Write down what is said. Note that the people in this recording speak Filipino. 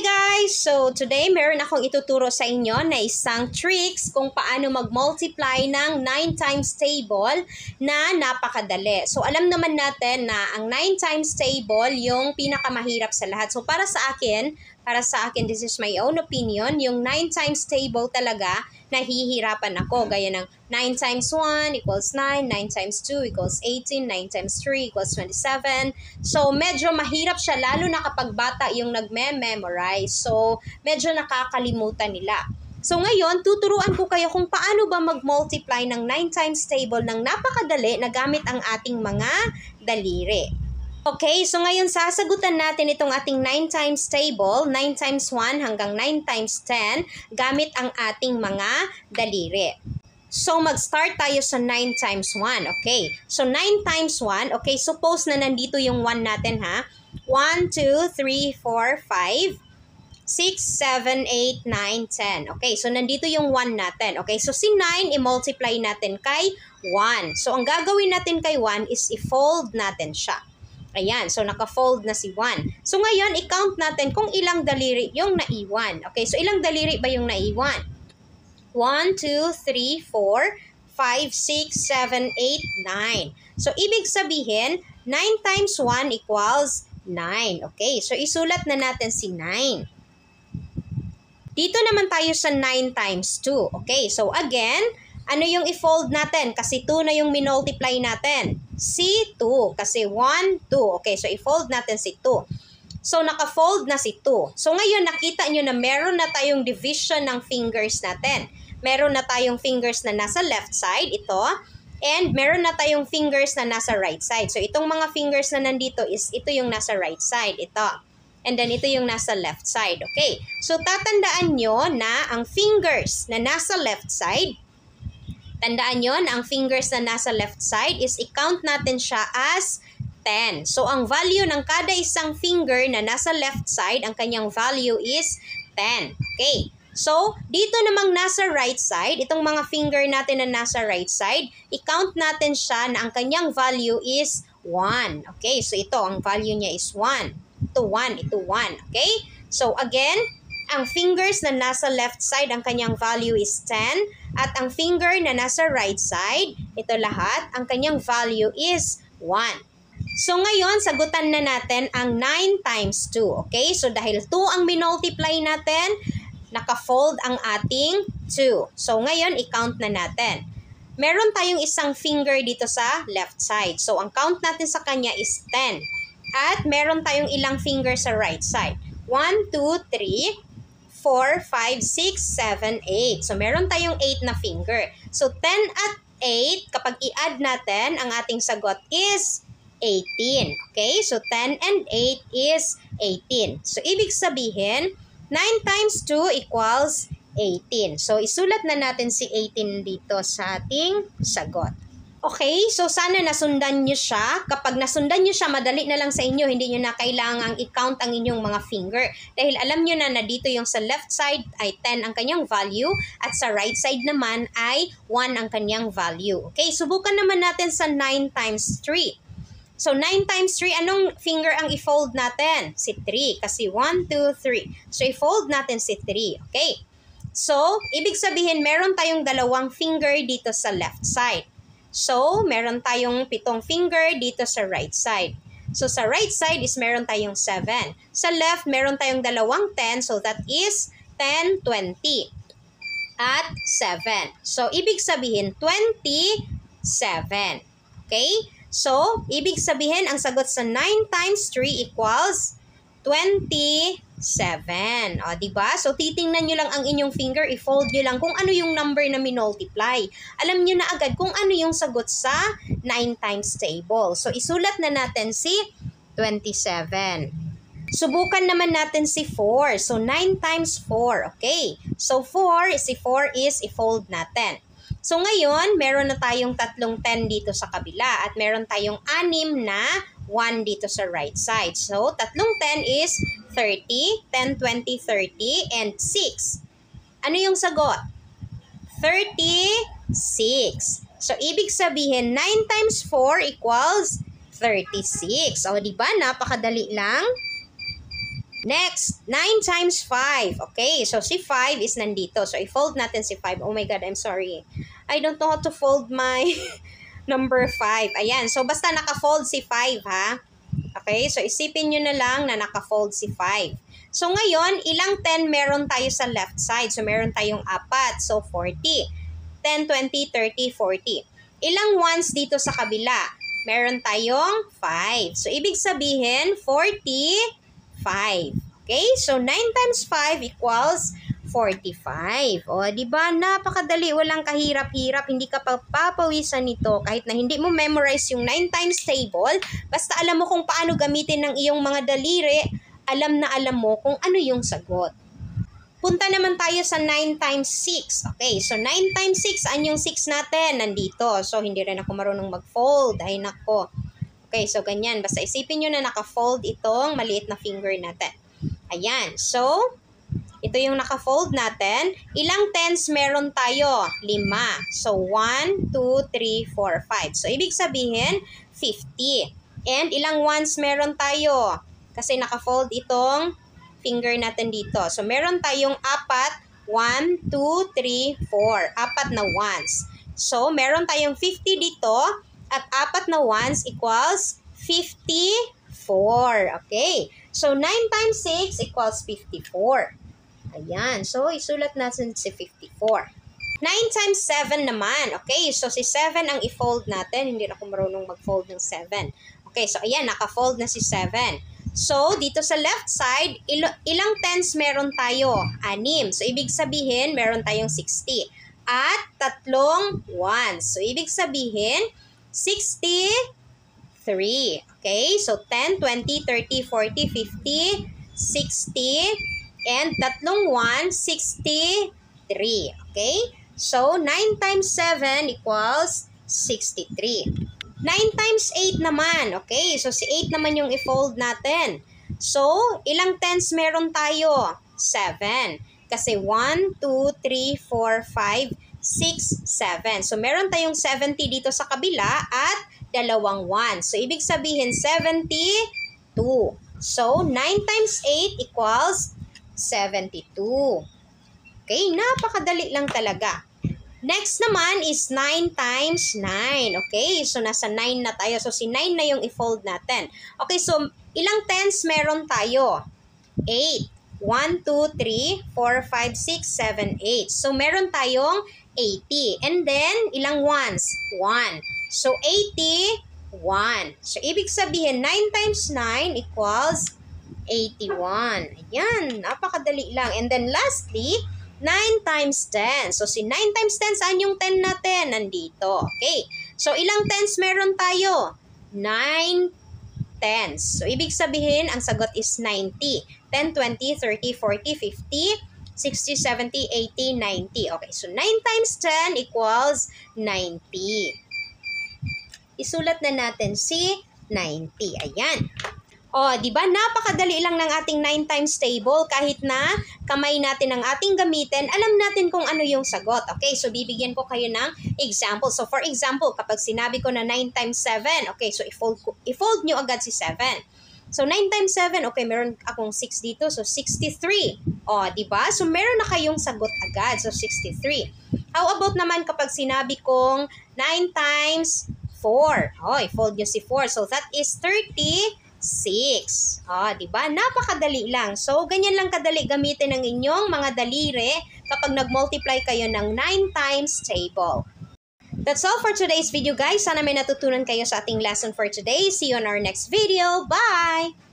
Hi guys! So today meron akong ituturo sa inyo na isang tricks kung paano mag-multiply ng 9 times table na napakadali. So alam naman natin na ang 9 times table yung pinakamahirap sa lahat. So para sa akin, this is my own opinion, yung 9 times table talaga nahihirapan ako. Gaya ng 9 times 1 equals 9, 9 times 2 equals 18, 9 times 3 equals 27. So medyo mahirap siya lalo na kapag bata yung nagme-memorize. So medyo nakakalimutan nila. So ngayon, tuturuan ko kayo kung paano ba mag-multiply ng 9 times table ng napakadali na gamit ang ating mga daliri. Okay, so ngayon sasagutan natin itong ating 9 times table, 9 times 1 hanggang 9 times 10, gamit ang ating mga daliri. So mag-start tayo sa 9 times 1, okay? So 9 times 1, okay, suppose na nandito yung 1 natin ha. 1, 2, 3, 4, 5, 6, 7, 8, 9, 10. Okay, so nandito yung 1 natin. Okay, so si 9, i-multiply natin kay 1. So ang gagawin natin kay 1 is i-fold natin siya. Ayan, so naka-fold na si 1. So ngayon, i-count natin kung ilang daliri yung naiwan. Okay, so ilang daliri ba yung naiwan? 1, 2, 3, 4, 5, 6, 7, 8, 9. So ibig sabihin, 9 times 1 equals 9. Okay, so isulat na natin si 9. Dito naman tayo sa 9 times 2. Okay, so again, ano yung i-fold natin? Kasi 2 na yung minultiply natin. Si 2. Kasi 1, 2. Okay, so i-fold natin si 2. So, naka-fold na si 2. So, ngayon, nakita nyo na meron na tayong division ng fingers natin. Meron na tayong fingers na nasa left side, ito. And meron na tayong fingers na nasa right side. So, itong mga fingers na nandito is ito yung nasa right side, ito. And then, ito yung nasa left side. Okay, so tatandaan nyo na ang fingers na nasa left side, tandaan nyo na ang fingers na nasa left side is i-count natin siya as 10. So, ang value ng kada isang finger na nasa left side, ang kanyang value is 10. Okay. So, dito namang nasa right side, itong mga finger natin na nasa right side, i-count natin siya na ang kanyang value is 1. Okay. So, ito, ang value niya is 1. Ito 1, ito 1. Okay. So, again, ang fingers na nasa left side, ang kanyang value is 10. At ang finger na nasa right side, ito lahat, ang kanyang value is 1. So ngayon, sagutan na natin ang 9 times 2. Okay? So dahil 2 ang minultiply natin, naka-fold ang ating 2. So ngayon, i-count na natin. Meron tayong isang finger dito sa left side. So ang count natin sa kanya is 10. At meron tayong ilang finger sa right side. 1, 2, 3, 4, 5, 6, 7, 8. So, meron tayong 8 na finger. So, 10 at 8, kapag i-add natin, ang ating sagot is 18. Okay? So, 10 and 8 is 18. So, ibig sabihin, 9 times 2 equals 18. So, isulat na natin si 18 dito sa ating sagot. Okay, so sana nasundan nyo siya. Kapag nasundan nyo siya, madali na lang sa inyo. Hindi nyo na kailangang i-count ang inyong mga finger. Dahil alam nyo na dito yung sa left side ay 10 ang kanyang value at sa right side naman ay 1 ang kanyang value. Okay, subukan naman natin sa 9 times 3. So 9 times 3, anong finger ang i-fold natin? Si 3. Kasi 1, 2, 3. So i-fold natin si 3. Okay, so ibig sabihin meron tayong dalawang finger dito sa left side. So, meron tayong 7 finger dito sa right side. So, sa right side is meron tayong 7. Sa left, meron tayong dalawang 10. So, that is 10, 20. At 7. So, ibig sabihin, 27. Okay? So, ibig sabihin, ang sagot sa 9 times 3 equals 27. O, diba? So, titingnan nyo lang ang inyong finger, i-fold nyo lang kung ano yung number na minultiply. Alam nyo na agad kung ano yung sagot sa 9 times table. So, isulat na natin si 27. Subukan naman natin si 4. So, 9 times 4. Okay. So, 4 is i-fold natin. So, ngayon, meron na tayong tatlong 10 dito sa kabila at meron tayong 6 na 1 dito sa right side. So, tatlong 10 is 30, 10, 20, 30, and 6. Ano yung sagot? 36. So, ibig sabihin, 9 times 4 equals 36. O, diba? Napakadali lang. Next, 9 times 5. Okay, so si 5 is nandito. So, i-fold natin si 5. Oh my God, I'm sorry. I don't know how to fold my number 5. Ayan, so basta naka-fold si 5 ha. Okay, so isipin nyo na lang na naka-fold si 5. So, ngayon, ilang 10 meron tayo sa left side? So, meron tayong 4. So, 40. 10, 20, 30, 40. Ilang ones dito sa kabila? Meron tayong 5. So, ibig sabihin, 45. Okay? So, 9 times 5 equals 45. O, di ba? Napakadali. Walang kahirap-hirap. Hindi ka papawisan nito. Kahit na hindi mo memorize yung 9 times table, basta alam mo kung paano gamitin ng iyong mga daliri, alam na alam mo kung ano yung sagot. Punta naman tayo sa 9 times 6. Okay, so 9 times 6, saan yung 6 natin? Nandito. So, hindi rin ako marunong mag-fold. Ay, nako. Okay, so ganyan. Basta isipin nyo na naka-fold itong maliit na finger natin. Ayan. So, ito yung naka-fold natin. Ilang tens meron tayo? 5. So, 1, 2, 3, 4, 5. So, ibig sabihin, 50. And ilang ones meron tayo? Kasi naka-fold itong finger natin dito. So, meron tayong 4. 1, 2, 3, 4. 4 na ones. So, meron tayong 50 dito at 4 na ones equals 54. Okay. So, 9 times 6 equals 54. Ayan. So, isulat natin si 54. 9 times 7 naman. Okay. So, si 7 ang i-fold natin. Hindi na ako marunong mag-fold ng 7. Okay. So, ayan. Naka-fold na si 7. So, dito sa left side, ilang tens meron tayo? 6. So, ibig sabihin, meron tayong 60. At 3 ones. So, ibig sabihin, 63. Okay? So, 10, 20, 30, 40, 50, 60, and 3 ones, 63. Okay? So, 9 times 7 equals 63. 9 times 8 naman. Okay, so si 8 naman yung i-fold natin. So, ilang tens meron tayo? 7. Kasi 1, 2, 3, 4, 5, 6, 7. So, meron tayong 70 dito sa kabila at 2 1. So, ibig sabihin 72. So, 9 times 8 equals 72. Okay, napakadali lang talaga. Next naman is 9 times 9. Okay, so nasa 9 na tayo. So, si 9 na yung i-fold natin. Okay, so ilang tens meron tayo? 8. 1, 2, 3, 4, 5, 6, 7, 8. So, meron tayong 80. And then, ilang ones? 1. So, 81. So, ibig sabihin, 9 times 9 equals 81. Ayan, napakadali lang. And then, lastly, 9 times 10. So, si 9 times 10, saan yung 10 natin? Nandito. Okay. So, ilang tens meron tayo? 9 tens. So, ibig sabihin, ang sagot is 90. 10, 20, 30, 40, 50, 60, 70, 80, 90. Okay. So, 9 times 10 equals 90. Isulat na natin si 90. Ayan. O, di ba? Napakadali lang ng ating 9 times table. Kahit na kamay natin ang ating gamitin, alam natin kung ano yung sagot. Okay, so bibigyan ko kayo ng example. So, for example, kapag sinabi ko na 9 times 7, okay, so i-fold nyo agad si 7. So, 9 times 7, okay, meron akong 6 dito. So, 63. O, di ba? So, meron na kayong sagot agad. So, 63. How about naman kapag sinabi kong 9 times 4? O, i-fold nyo si 4. So, that is 36. Diba? Napakadali lang. So, ganyan lang kadali gamitin ng inyong mga daliri kapag nag-multiply kayo ng 9 times table. That's all for today's video, guys. Sana may natutunan kayo sa ating lesson for today. See you on our next video. Bye!